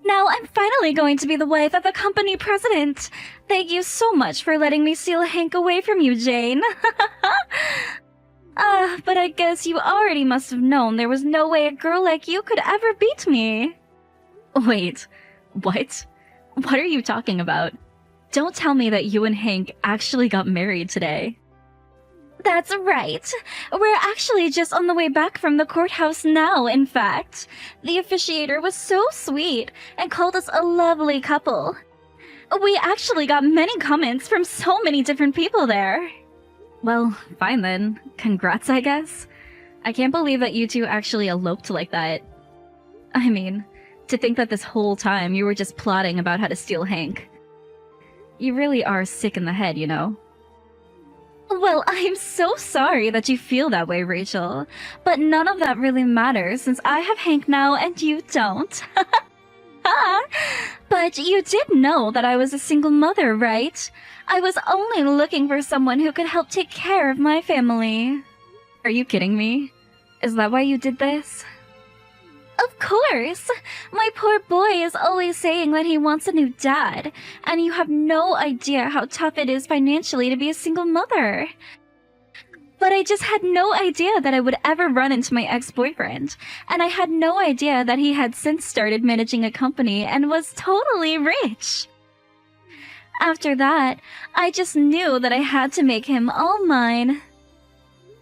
Now I'm finally going to be the wife of a company president. Thank you so much for letting me steal Hank away from you, Jane. But I guess you already must have known there was no way a girl like you could ever beat me. Wait, what? What are you talking about? Don't tell me that you and Hank actually got married today. That's right. We're actually just on the way back from the courthouse now, in fact. The officiator was so sweet and called us a lovely couple. We actually got many comments from so many different people there. Well, fine then. Congrats, I guess. I can't believe that you two actually eloped like that. I mean, to think that this whole time you were just plotting about how to steal Hank. You really are sick in the head, you know? Well, I'm so sorry that you feel that way, Rachel. But none of that really matters since I have Hank now and you don't. But you did know that I was a single mother, right? I was only looking for someone who could help take care of my family. Are you kidding me? Is that why you did this? Of course! My poor boy is always saying that he wants a new dad, and you have no idea how tough it is financially to be a single mother. But I just had no idea that I would ever run into my ex-boyfriend, and I had no idea that he had since started managing a company and was totally rich. After that, I just knew that I had to make him all mine.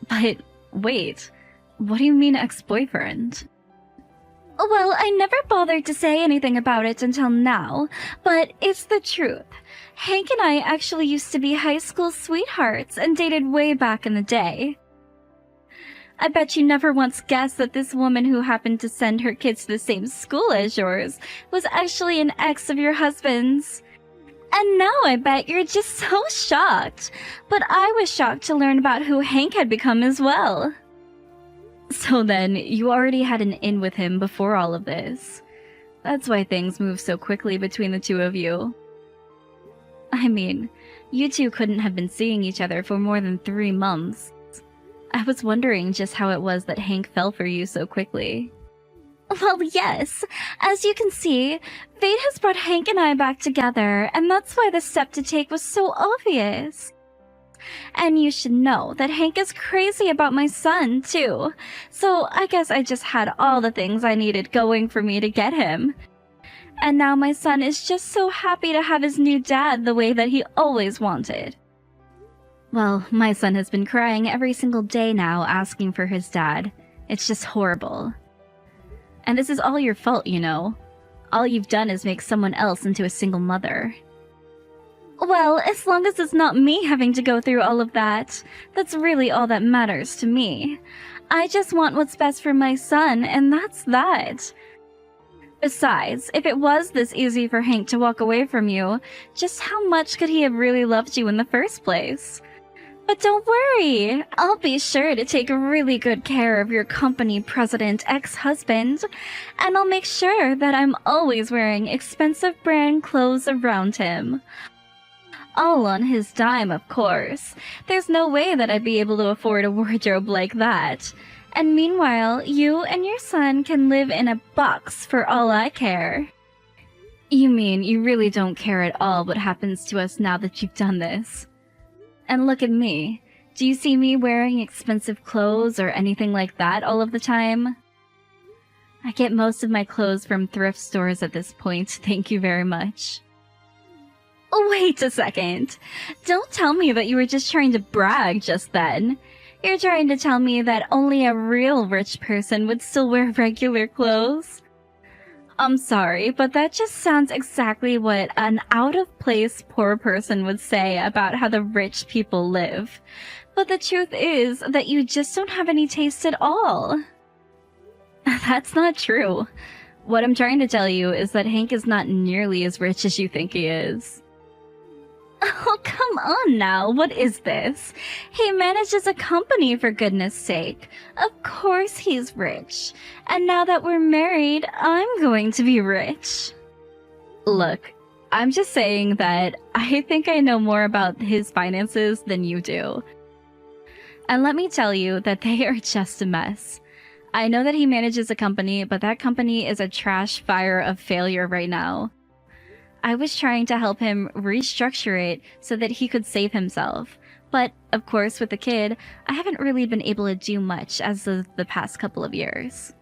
But wait, what do you mean ex-boyfriend? Well, I never bothered to say anything about it until now, but it's the truth. Hank and I actually used to be high school sweethearts and dated way back in the day. I bet you never once guessed that this woman who happened to send her kids to the same school as yours was actually an ex of your husband's. And now I bet you're just so shocked. But I was shocked to learn about who Hank had become as well. So then, you already had an in with him before all of this. That's why things move so quickly between the two of you. I mean, you two couldn't have been seeing each other for more than 3 months. I was wondering just how it was that Hank fell for you so quickly. Well, yes. As you can see, fate has brought Hank and I back together, and that's why the step to take was so obvious. And you should know that Hank is crazy about my son, too. So I guess I just had all the things I needed going for me to get him. And now my son is just so happy to have his new dad the way that he always wanted. Well, my son has been crying every single day now asking for his dad. It's just horrible. And this is all your fault, you know. All you've done is make someone else into a single mother. Well, as long as it's not me having to go through all of that, that's really all that matters to me. I just want what's best for my son, and that's that. Besides, if it was this easy for Hank to walk away from you, just how much could he have really loved you in the first place? But don't worry, I'll be sure to take really good care of your company president ex-husband, and I'll make sure that I'm always wearing expensive brand clothes around him. All on his dime, of course. There's no way that I'd be able to afford a wardrobe like that. And meanwhile, you and your son can live in a box for all I care. You mean you really don't care at all what happens to us now that you've done this? And look at me. Do you see me wearing expensive clothes or anything like that all of the time? I get most of my clothes from thrift stores at this point, thank you very much. Wait a second. Don't tell me that you were just trying to brag just then. You're trying to tell me that only a real rich person would still wear regular clothes? I'm sorry, but that just sounds exactly what an out-of-place poor person would say about how the rich people live. But the truth is that you just don't have any taste at all. That's not true. What I'm trying to tell you is that Hank is not nearly as rich as you think he is. Oh, come on now, what is this? He manages a company, for goodness sake. Of course he's rich. And now that we're married, I'm going to be rich. Look, I'm just saying that I think I know more about his finances than you do. And let me tell you that they are just a mess. I know that he manages a company, but that company is a trash fire of failure right now. I was trying to help him restructure it so that he could save himself. But, of course, with the kid, I haven't really been able to do much as of the past couple of years.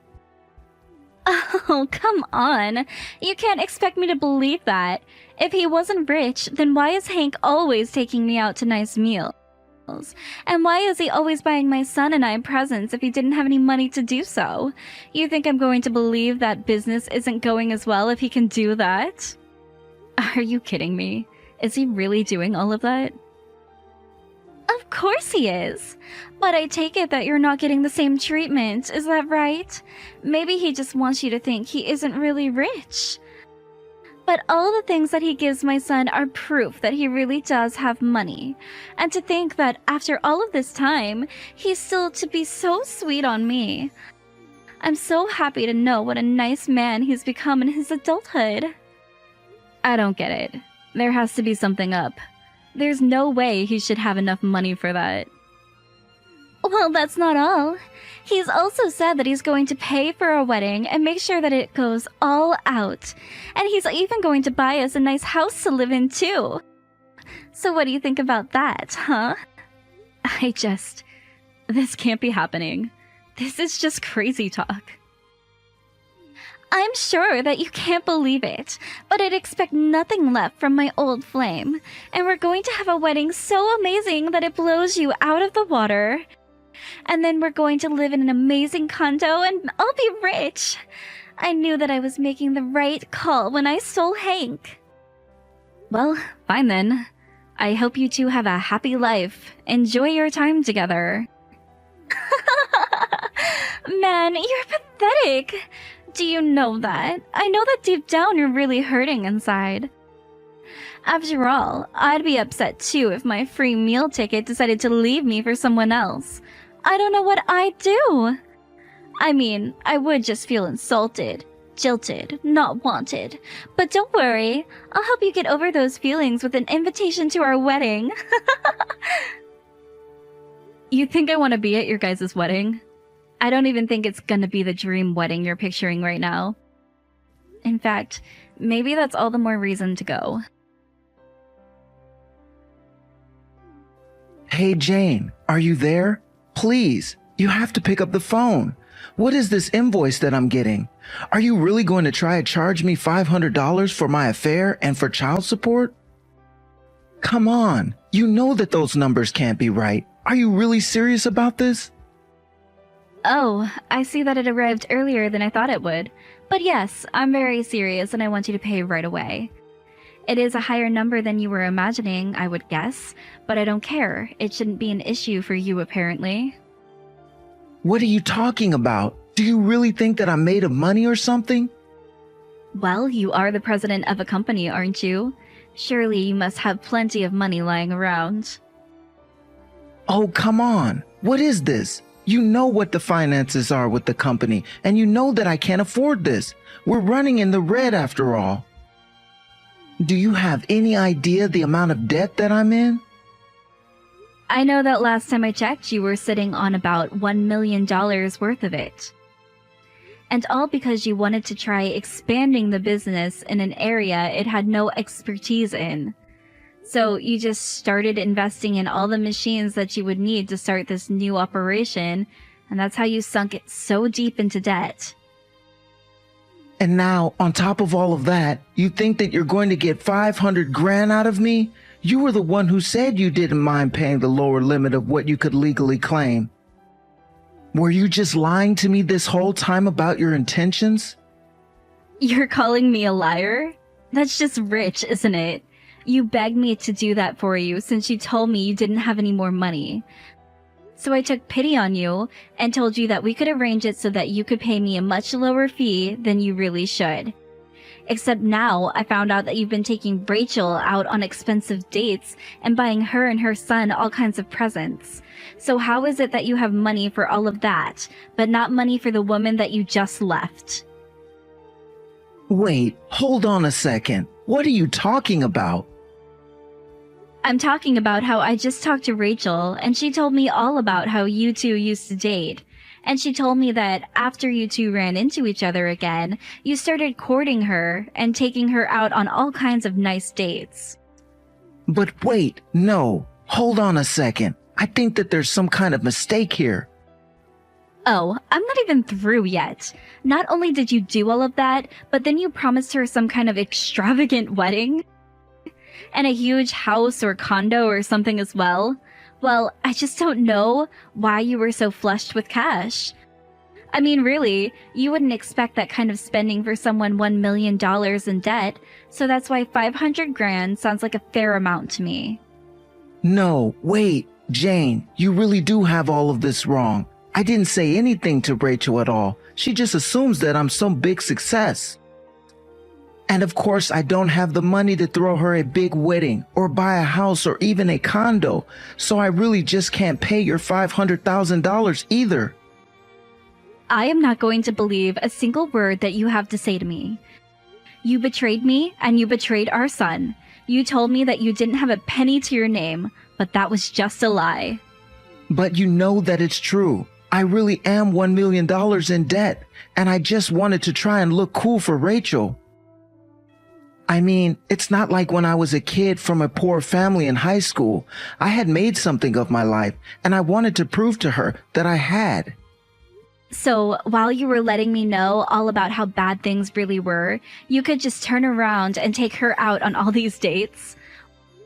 Oh, come on. You can't expect me to believe that. If he wasn't rich, then why is Hank always taking me out to nice meals? And why is he always buying my son and I presents if he didn't have any money to do so? You think I'm going to believe that business isn't going as well if he can do that? Are you kidding me? Is he really doing all of that? Of course he is. But I take it that you're not getting the same treatment, is that right? Maybe he just wants you to think he isn't really rich. But all the things that he gives my son are proof that he really does have money. And to think that after all of this time, he's still to be so sweet on me. I'm so happy to know what a nice man he's become in his adulthood. I don't get it. There has to be something up. There's no way he should have enough money for that. Well, that's not all. He's also said that he's going to pay for our wedding and make sure that it goes all out. And he's even going to buy us a nice house to live in, too. So what do you think about that, huh? This can't be happening. This is just crazy talk. I'm sure that you can't believe it, but I'd expect nothing left from my old flame. And we're going to have a wedding so amazing that it blows you out of the water. And then we're going to live in an amazing condo and I'll be rich. I knew that I was making the right call when I stole Hank. Well, fine then. I hope you two have a happy life. Enjoy your time together. Man, you're pathetic. Do you know that? I know that deep down you're really hurting inside. After all, I'd be upset too if my free meal ticket decided to leave me for someone else. I don't know what I'd do. I mean, I would just feel insulted, jilted, not wanted. But don't worry, I'll help you get over those feelings with an invitation to our wedding. You think I want to be at your guys' wedding? I don't even think it's gonna be the dream wedding you're picturing right now. In fact, maybe that's all the more reason to go. Hey Jane, are you there? Please, you have to pick up the phone. What is this invoice that I'm getting? Are you really going to try to charge me $500 for my affair and for child support? Come on, you know that those numbers can't be right. Are you really serious about this? Oh, I see that it arrived earlier than I thought it would. But yes, I'm very serious and I want you to pay right away. It is a higher number than you were imagining, I would guess, but I don't care. It shouldn't be an issue for you, apparently. What are you talking about? Do you really think that I'm made of money or something? Well, you are the president of a company, aren't you? Surely you must have plenty of money lying around. Oh, come on. What is this? You know what the finances are with the company, and you know that I can't afford this. We're running in the red after all. Do you have any idea the amount of debt that I'm in? I know that last time I checked, you were sitting on about $1 million worth of it. And all because you wanted to try expanding the business in an area it had no expertise in. So you just started investing in all the machines that you would need to start this new operation, and that's how you sunk it so deep into debt. And now, on top of all of that, you think that you're going to get 500 grand out of me? You were the one who said you didn't mind paying the lower limit of what you could legally claim. Were you just lying to me this whole time about your intentions? You're calling me a liar? That's just rich, isn't it? You begged me to do that for you since you told me you didn't have any more money. So I took pity on you and told you that we could arrange it so that you could pay me a much lower fee than you really should. Except now I found out that you've been taking Rachel out on expensive dates and buying her and her son all kinds of presents. So how is it that you have money for all of that, but not money for the woman that you just left? Wait, hold on a second. What are you talking about? I'm talking about how I just talked to Rachel and she told me all about how you two used to date. And she told me that after you two ran into each other again, you started courting her and taking her out on all kinds of nice dates. But wait, no, hold on a second. I think that there's some kind of mistake here. Oh, I'm not even through yet. Not only did you do all of that, but then you promised her some kind of extravagant wedding? And a huge house or condo or something as well? Well, I just don't know why you were so flushed with cash. I mean, really, you wouldn't expect that kind of spending for someone $1 million in debt, so that's why 500 grand sounds like a fair amount to me. No, wait, Jane, you really do have all of this wrong. I didn't say anything to Rachel at all. She just assumes that I'm some big success. And of course, I don't have the money to throw her a big wedding or buy a house or even a condo, so I really just can't pay your $500,000 either. I am not going to believe a single word that you have to say to me. You betrayed me and you betrayed our son. You told me that you didn't have a penny to your name, but that was just a lie. But you know that it's true. I really am $1 million in debt, and I just wanted to try and look cool for Rachel. I mean, it's not like when I was a kid from a poor family in high school. I had made something of my life, and I wanted to prove to her that I had. So, while you were letting me know all about how bad things really were, you could just turn around and take her out on all these dates?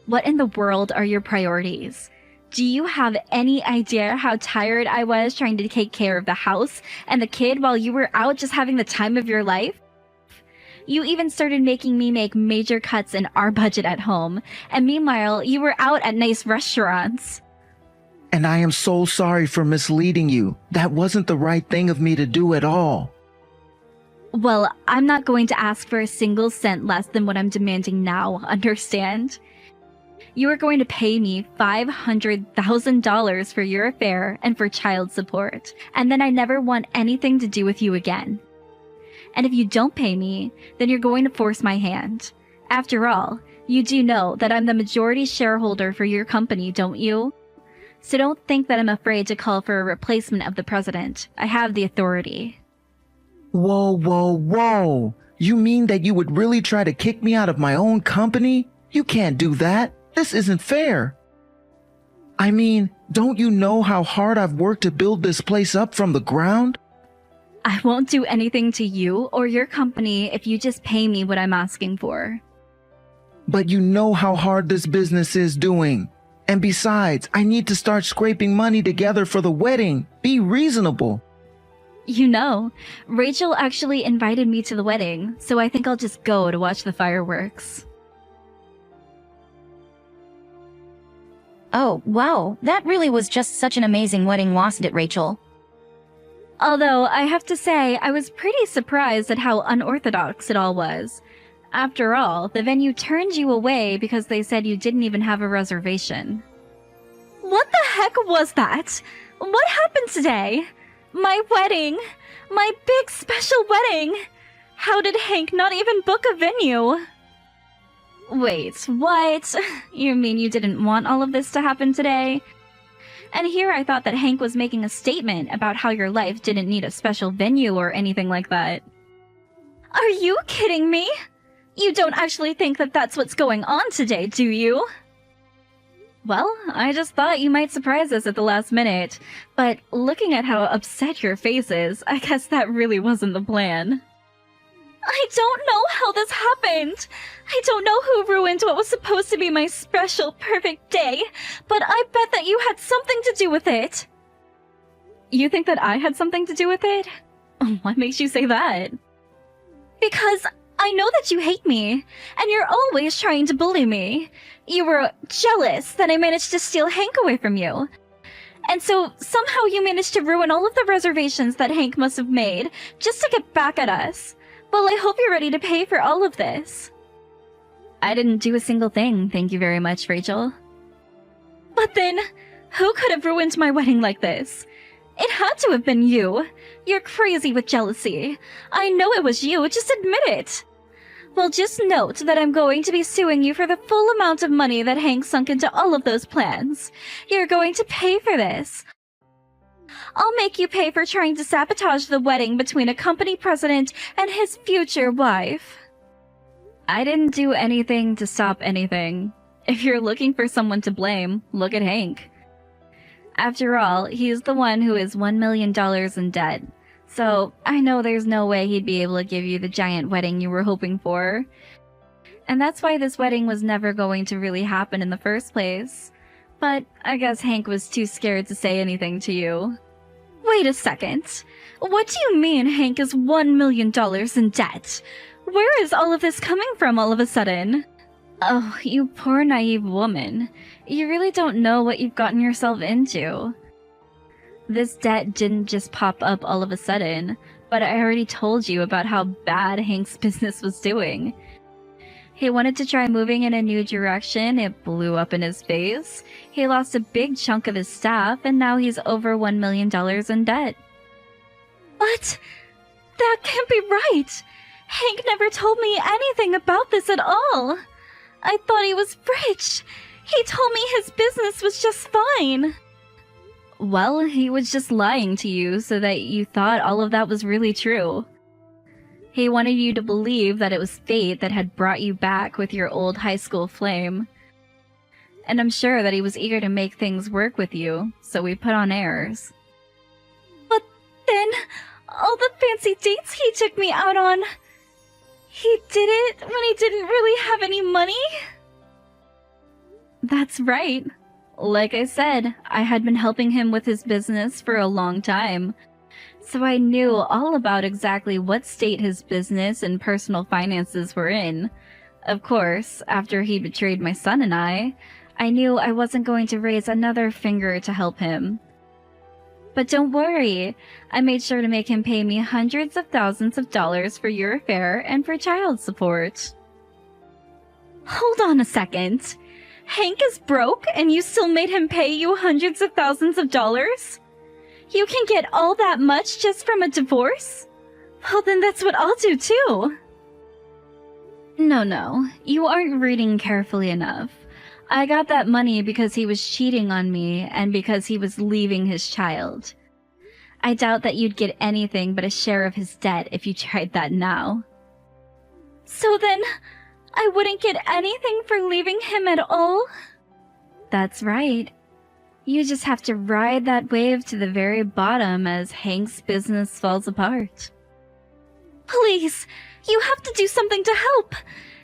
What in the world are your priorities? Do you have any idea how tired I was trying to take care of the house and the kid while you were out just having the time of your life? You even started making me make major cuts in our budget at home, and meanwhile, you were out at nice restaurants. And I am so sorry for misleading you. That wasn't the right thing of me to do at all. Well, I'm not going to ask for a single cent less than what I'm demanding now, understand? You are going to pay me $500,000 for your affair and for child support, and then I never want anything to do with you again. And if you don't pay me, then you're going to force my hand. After all, you do know that I'm the majority shareholder for your company, don't you? So don't think that I'm afraid to call for a replacement of the president. I have the authority. Whoa, whoa, whoa. You mean that you would really try to kick me out of my own company? You can't do that. This isn't fair. I mean, don't you know how hard I've worked to build this place up from the ground? I won't do anything to you or your company if you just pay me what I'm asking for. But you know how hard this business is doing. And besides, I need to start scraping money together for the wedding. Be reasonable. You know, Rachel actually invited me to the wedding, so I think I'll just go to watch the fireworks. Oh, wow, that really was just such an amazing wedding, wasn't it, Rachel? Although, I have to say, I was pretty surprised at how unorthodox it all was. After all, the venue turned you away because they said you didn't even have a reservation. What the heck was that? What happened today? My wedding! My big special wedding! How did Hank not even book a venue? Wait, what? You mean you didn't want all of this to happen today? And here I thought that Hank was making a statement about how your life didn't need a special venue or anything like that. Are you kidding me? You don't actually think that that's what's going on today, do you? Well, I just thought you might surprise us at the last minute, but looking at how upset your face is, I guess that really wasn't the plan. I don't know how this happened. I don't know who ruined what was supposed to be my special, perfect day, but I bet that you had something to do with it. You think that I had something to do with it? What makes you say that? Because I know that you hate me, and you're always trying to bully me. You were jealous that I managed to steal Hank away from you. And so somehow you managed to ruin all of the reservations that Hank must have made just to get back at us. Well, I hope you're ready to pay for all of this. I didn't do a single thing, thank you very much, Rachel. But then, who could have ruined my wedding like this? It had to have been you. You're crazy with jealousy. I know it was you, just admit it. Well, just note that I'm going to be suing you for the full amount of money that Hank sunk into all of those plans. You're going to pay for this. I'll make you pay for trying to sabotage the wedding between a company president and his future wife. I didn't do anything to stop anything. If you're looking for someone to blame, look at Hank. After all, he's the one who is $1 million in debt. So I know there's no way he'd be able to give you the giant wedding you were hoping for. And that's why this wedding was never going to really happen in the first place. But I guess Hank was too scared to say anything to you. Wait a second. What do you mean Hank is $1 million in debt? Where is all of this coming from all of a sudden? Oh, you poor naive woman. You really don't know what you've gotten yourself into. This debt didn't just pop up all of a sudden, but I already told you about how bad Hank's business was doing. He wanted to try moving in a new direction, it blew up in his face. He lost a big chunk of his staff, and now he's over $1 million in debt. What? That can't be right! Hank never told me anything about this at all! I thought he was rich! He told me his business was just fine! Well, he was just lying to you so that you thought all of that was really true. He wanted you to believe that it was fate that had brought you back with your old high school flame. And I'm sure that he was eager to make things work with you, so we put on airs. But then, all the fancy dates he took me out on... He did it when he didn't really have any money? That's right. Like I said, I had been helping him with his business for a long time. So I knew all about exactly what state his business and personal finances were in. Of course, after he betrayed my son and I knew I wasn't going to raise another finger to help him. But don't worry, I made sure to make him pay me hundreds of thousands of dollars for your affair and for child support. Hold on a second. Hank is broke and you still made him pay you hundreds of thousands of dollars? You can get all that much just from a divorce? Well, then that's what I'll do too. No, you aren't reading carefully enough. I got that money because he was cheating on me and because he was leaving his child. I doubt that you'd get anything but a share of his debt if you tried that now. So then, I wouldn't get anything for leaving him at all? That's right. You just have to ride that wave to the very bottom as Hank's business falls apart. Please, you have to do something to help.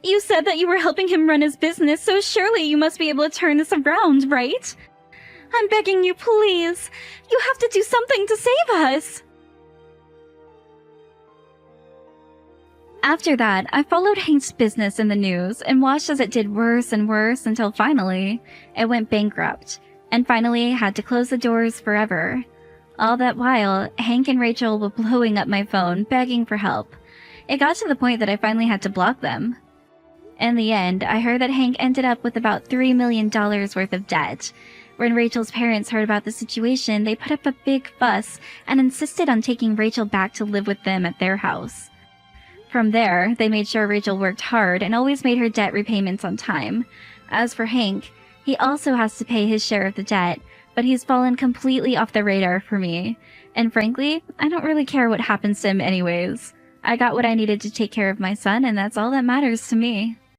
You said that you were helping him run his business, so surely you must be able to turn this around, right? I'm begging you, please. You have to do something to save us. After that, I followed Hank's business in the news and watched as it did worse and worse until finally, it went bankrupt, and finally had to close the doors forever. All that while, Hank and Rachel were blowing up my phone, begging for help. It got to the point that I finally had to block them. In the end, I heard that Hank ended up with about $3 million worth of debt. When Rachel's parents heard about the situation, they put up a big fuss and insisted on taking Rachel back to live with them at their house. From there, they made sure Rachel worked hard and always made her debt repayments on time. As for Hank, he also has to pay his share of the debt, but he's fallen completely off the radar for me. And frankly, I don't really care what happens to him anyways. I got what I needed to take care of my son, and that's all that matters to me.